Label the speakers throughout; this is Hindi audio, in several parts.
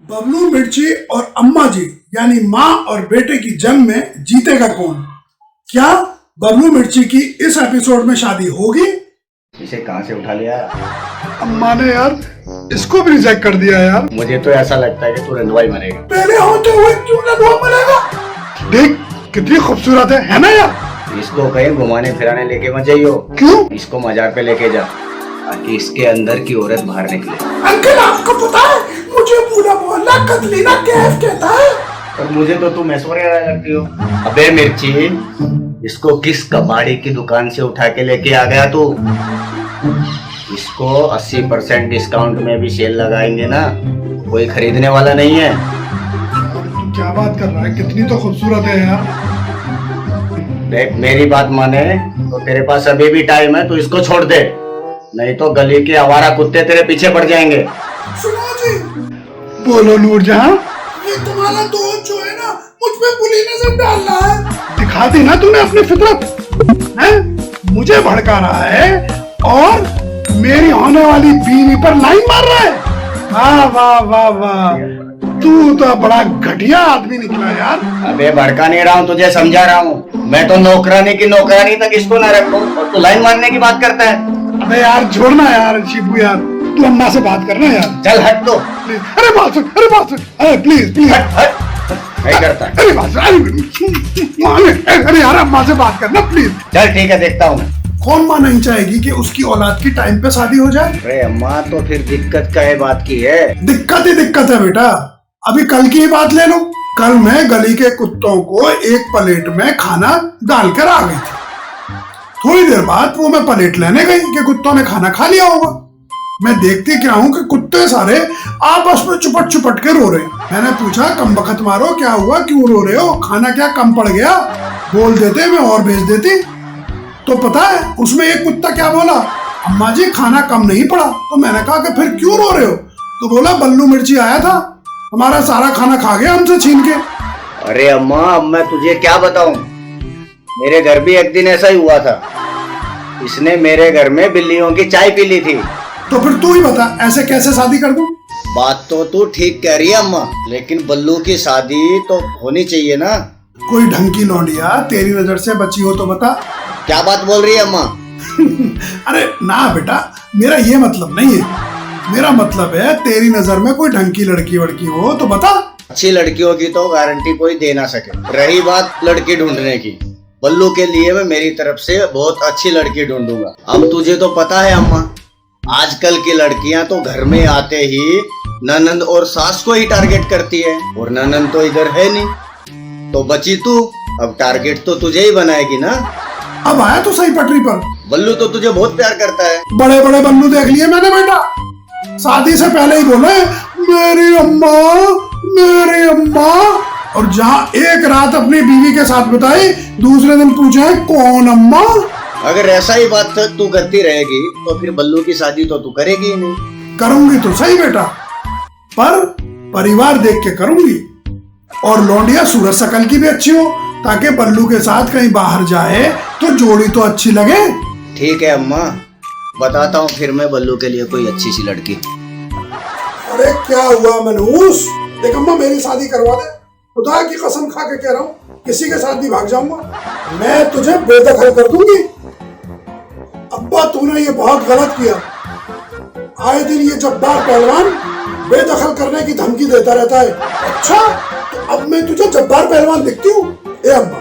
Speaker 1: बबलू मिर्ची और अम्मा जी यानी माँ और बेटे की जंग में जीतेगा कौन? क्या बबलू मिर्ची की इस एपिसोड में शादी होगी?
Speaker 2: इसे कहाँ से उठा लिया?
Speaker 1: अम्मा ने यार इसको भी रिजेक्ट कर दिया यार।
Speaker 2: मुझे तो ऐसा लगता है कि तू रंधवा ही मरेगा।
Speaker 1: पहले होते हुए क्यों रंधवा मरेगा? देख कितनी खूबसूरत है ना यार?
Speaker 2: इसको कहीं घुमाने फिराने लेके मत जाइयो।
Speaker 1: क्यों?
Speaker 2: इसको मजार पे लेके जा ताकि इसके अंदर की औरत बाहर निकले।
Speaker 1: अंकल आपको पता है मुझे पूरा मोहल्ला कतलीना कैफ कहता है।
Speaker 2: और मुझे तो तुम ऐश्वर्या लगती हो। अबे मिर्ची, इसको किस कबाड़ी की दुकान से उठा के लेके आ गया तू? इसको 80% डिस्काउंट में भी सेल लगाएंगे ना, कोई खरीदने वाला नहीं है।
Speaker 1: क्या बात कर रहा है? कितनी तो खूबसूरत है यार।
Speaker 2: देख मेरी बात माने तो तेरे पास अभी भी टाइम है, तू इसको छोड़ दे, नहीं तो गली के आवारा कुत्ते तेरे पीछे पड़ जाएंगे।
Speaker 1: सुनो जी। बोलो नूरजहां। ये तुम्हारा दोस्त जो है ना मुझ पे बुरी नजर डाल रहा है। दिखा दी ना तूने अपनी फितरत हैं? मुझे भड़का रहा है और मेरी होने वाली बीवी पर लाइन मार रहा है। वाह वाह वाह वाह, तू तो बड़ा घटिया आदमी निकला यार।
Speaker 2: अबे भड़का नहीं रहा हूँ, तुझे समझा रहा हूँ। मैं तो नौकरानी की नौकरानी तक इसको ना रखूं और तू लाइन मारने की बात करता है।
Speaker 1: अबे यार छोड़ना यार शिबू यार, तू अम्मा से बात करना यार।
Speaker 2: चल हट तो।
Speaker 1: अरे बात सुन, अरे बात सुन, अरे प्लीज प्लीज
Speaker 2: हट नहीं करता।
Speaker 1: अरे बात सुन, अरे यार अम्मा से बात करना प्लीज।
Speaker 2: चल ठीक है, देखता हूँ।
Speaker 1: कौन माँ नहीं चाहेगी कि उसकी औलाद की टाइम पे शादी हो जाए?
Speaker 2: अरे अम्मा तो फिर दिक्कत का है बात की है।
Speaker 1: दिक्कत ही दिक्कत है बेटा। अभी कल की ही बात ले लो। कल मैं गली के कुत्तों को एक प्लेट में खाना डालकर आ गई थी। थोड़ी देर बाद वो मैं प्लेट लेने गई कि कुत्तों ने खाना खा लिया होगा। मैं देखती क्या हूँ कि कुत्ते सारे आपस में चुपट चुपट के रो रहे हैं। मैंने पूछा कम बखत मारो, क्या हुआ, क्यों रो रहे हो, खाना क्या कम पड़ गया? बोल देते मैं और भेज देती। तो पता है उसमें एक कुत्ता क्या बोला? अम्मा जी खाना कम नहीं पड़ा। तो मैंने कहा कि फिर क्यों रो रहे हो? तो बोला बल्लू मिर्ची आया था, हमारा सारा खाना खा गया हमसे छीन के।
Speaker 2: अरे अम्मा अब मैं तुझे क्या बताऊं, मेरे घर भी एक दिन ऐसा ही हुआ था। इसने मेरे घर में बिल्लियों की चाय पी ली थी।
Speaker 1: तो फिर तू ही बता ऐसे कैसे शादी कर दूं?
Speaker 2: बात तो तू ठीक कह रही है अम्मा, लेकिन बल्लू की शादी तो होनी चाहिए ना।
Speaker 1: कोई ढंग की लौंडिया तेरी नजर से बची हो तो बता।
Speaker 2: क्या बात बोल रही है अम्मा?
Speaker 1: अरे ना बेटा, मेरा ये मतलब नहीं है। मेरा मतलब है तेरी नजर में कोई ढंग की लड़की वड़की हो तो बता।
Speaker 2: अच्छी लड़कियों की तो गारंटी कोई दे ना सके। रही बात लड़की ढूंढने की, बल्लू के लिए मैं मेरी तरफ से बहुत अच्छी लड़की ढूंढूंगा। अब तुझे तो पता है अम्मा, आजकल की लड़कियां तो घर में आते ही ननंद और सास को ही टारगेट करती है, और ननंद तो इधर है नहीं। तो बची तू, अब टारगेट तो तुझे ही बनाएगी ना।
Speaker 1: अब आया तो सही पटरी पर।
Speaker 2: बल्लू तो तुझे बहुत प्यार करता है।
Speaker 1: बड़े बड़े बल्लू देख लिए मैंने बेटा। शादी से पहले ही बोले मेरी अम्मा मेरी अम्मा, और जहाँ एक रात अपनी बीवी के साथ बिताई दूसरे दिन पूछे कौन अम्मा।
Speaker 2: अगर ऐसा ही बात तू करती रहेगी तो फिर बल्लू की शादी तो तू करेगी ही नहीं।
Speaker 1: करूंगी तो सही बेटा, पर परिवार देख के करूंगी, और लौंडिया सूरज शकल की भी अच्छी हो ताकि बल्लू के साथ कहीं बाहर जाए तो जोड़ी तो अच्छी लगे।
Speaker 2: ठीक है अम्मा, बताता हूँ फिर मैं बल्लू के लिए कोई अच्छी सी लड़की।
Speaker 1: अरे क्या हुआ मनहूस? देख अम्मा मेरी शादी करवा दे, खुदा की कसम खा के कह रहा हूँ, किसी के साथ भी भाग जाऊंगा, मैं तुझे बेदखल कर दूंगी। अब्बा तूने ये बहुत गलत किया। आए दिन ये जब्बार पहलवान बेदखल करने की धमकी देता रहता है। अच्छा तो अब मैं तुझे जब्बार पहलवान दिखती हूँ? ए अम्मा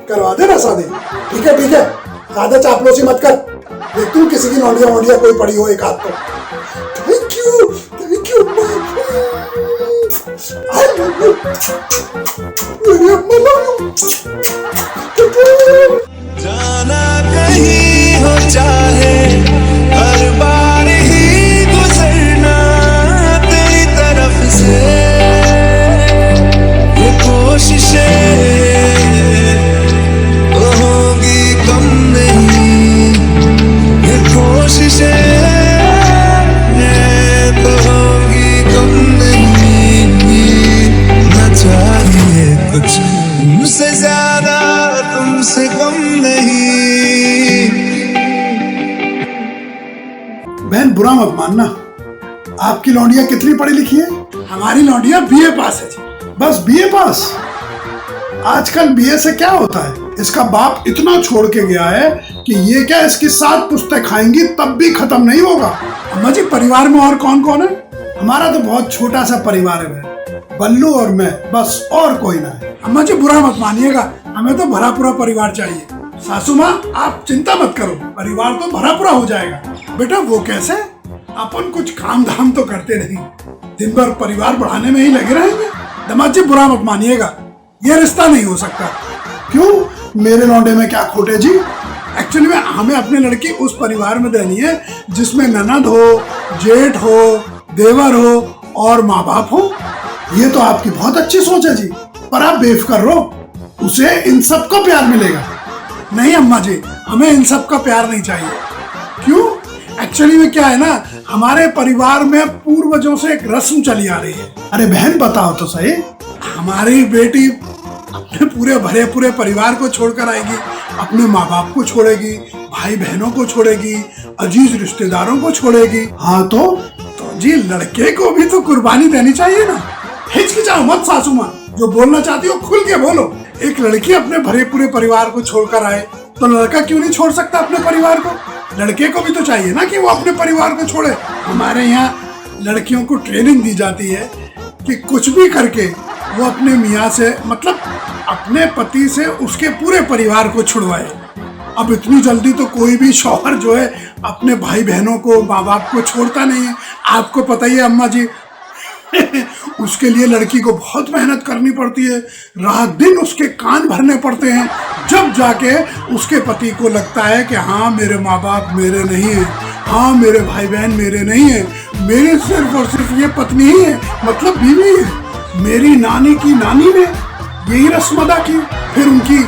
Speaker 1: करवा दे ना शादी। ठीक है ज्यादा चापलूसी मत कर। देखती हूँ किसी की लौंडिया वोंडिया कोई पड़ी हो एक हाथ तो। थैंक यू अम्मा। I love you. मेरी अम्मा love you.
Speaker 3: जाना कहीं हो चाहे हर बार ही गुजरना तेरी तरफ से, ये कोशिशें होंगी कम नहीं, ये कोशिशें होंगी कम नहीं, ना चाहिए कुछ तुमसे ज्यादा तुमसे कम नहीं।
Speaker 1: बहन बुरा मत मानना, आपकी लौंडिया कितनी पढ़ी लिखी है?
Speaker 4: हमारी लौंडिया बीए पास है जी।
Speaker 1: बस बीए पास? आजकल बीए से क्या होता है? इसका बाप इतना छोड़ के गया है कि ये क्या इसकी 7 पुश्तें खाएंगी तब भी खत्म नहीं होगा।
Speaker 4: अम्मा जी परिवार में और कौन कौन है?
Speaker 1: हमारा तो बहुत छोटा सा परिवार है, बल्लू और मैं, बस और कोई ना है।
Speaker 4: अम्मा जी बुरा मत मानिएगा, हमें तो भरा पूरा परिवार चाहिए। सासू माँ आप चिंता मत करो, परिवार तो भरा पूरा हो जाएगा। बेटा वो कैसे? अपन कुछ काम धाम तो करते नहीं, दिन भर परिवार बढ़ाने में ही लगे रहेंगे। दामाद जी बुरा मत मानिएगा, ये रिश्ता नहीं हो सकता।
Speaker 1: क्यों, मेरे लौंडे में क्या खोटे जी?
Speaker 4: एक्चुअली में हमें अपनी लड़की उस परिवार में देनी है जिसमें ननद हो, जेठ हो, देवर हो और माँ बाप हो।
Speaker 1: ये तो आपकी बहुत अच्छी सोच है जी, पर आप बेफिक्र रहो, उसे इन सब का प्यार मिलेगा।
Speaker 4: नहीं अम्मा जी, हमें इन सब का प्यार नहीं चाहिए।
Speaker 1: क्यों?
Speaker 4: एक्चुअली में क्या है ना, हमारे परिवार में पूर्वजों से एक रस्म चली आ रही है।
Speaker 1: अरे बहन बताओ तो सही।
Speaker 4: हमारी बेटी अपने पूरे भरे पूरे परिवार को छोड़कर आएगी, अपने माँ बाप को छोड़ेगी, भाई बहनों को छोड़ेगी, अजीज रिश्तेदारों को छोड़ेगी।
Speaker 1: हाँ तो
Speaker 4: जी लड़के को भी तो कुर्बानी देनी चाहिए ना। हिचकिचाओ मत सासू माँ, जो बोलना चाहती हो खुल के बोलो। एक लड़की अपने भरे पूरे परिवार को छोड़कर आए तो लड़का क्यों नहीं छोड़ सकता अपने परिवार को? लड़के को भी तो चाहिए ना कि वो अपने परिवार को छोड़े। हमारे यहाँ लड़कियों को ट्रेनिंग दी जाती है कि कुछ भी करके वो अपने मियाँ से, मतलब अपने पति से, उसके पूरे परिवार को छुड़वाए। अब इतनी जल्दी तो कोई भी शौहर जो है अपने भाई बहनों को, माँ बाप को छोड़ता नहीं है, आपको पता ही है अम्मा जी। उसके लिए लड़की को बहुत मेहनत करनी पड़ती है, रात दिन उसके कान भरने पड़ते हैं, जब जाके उसके पति को लगता है कि हाँ मेरे माँ बाप मेरे नहीं है, हाँ मेरे भाई बहन मेरे नहीं है, मेरे सिर्फ और सिर्फ ये पत्नी ही है, मतलब बीवी है। मेरी नानी की नानी ने यही रस्म अदा की, फिर उनकी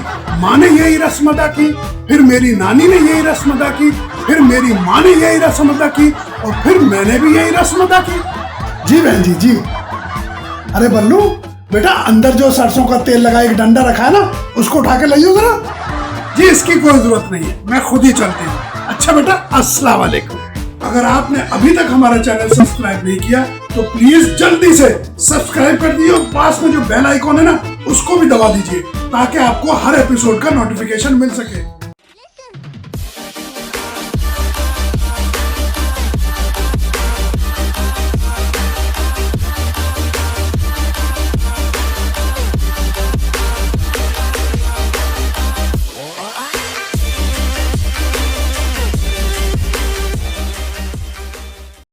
Speaker 4: माँ ने यही रस्म अदा की, फिर मेरी नानी ने यही रस्म अदा की, फिर मेरी माँ ने यही रस्म अदा की, और फिर मैंने भी यही रस्म अदा की।
Speaker 1: जी बहन जी जी। अरे बल्लू बेटा, अंदर जो सरसों का तेल लगा एक डंडा रखा है ना, उसको उठा के लाइयो जरा।
Speaker 4: जी इसकी कोई जरूरत नहीं है, मैं खुद ही चलती हूँ। अच्छा बेटा, अस्सलाम वालेकुम। अगर आपने अभी तक हमारा चैनल सब्सक्राइब नहीं किया तो प्लीज जल्दी से सब्सक्राइब कर दिए, पास में जो बेल आइकॉन है ना उसको भी दबा दीजिए, ताकि आपको हर एपिसोड का नोटिफिकेशन मिल सके।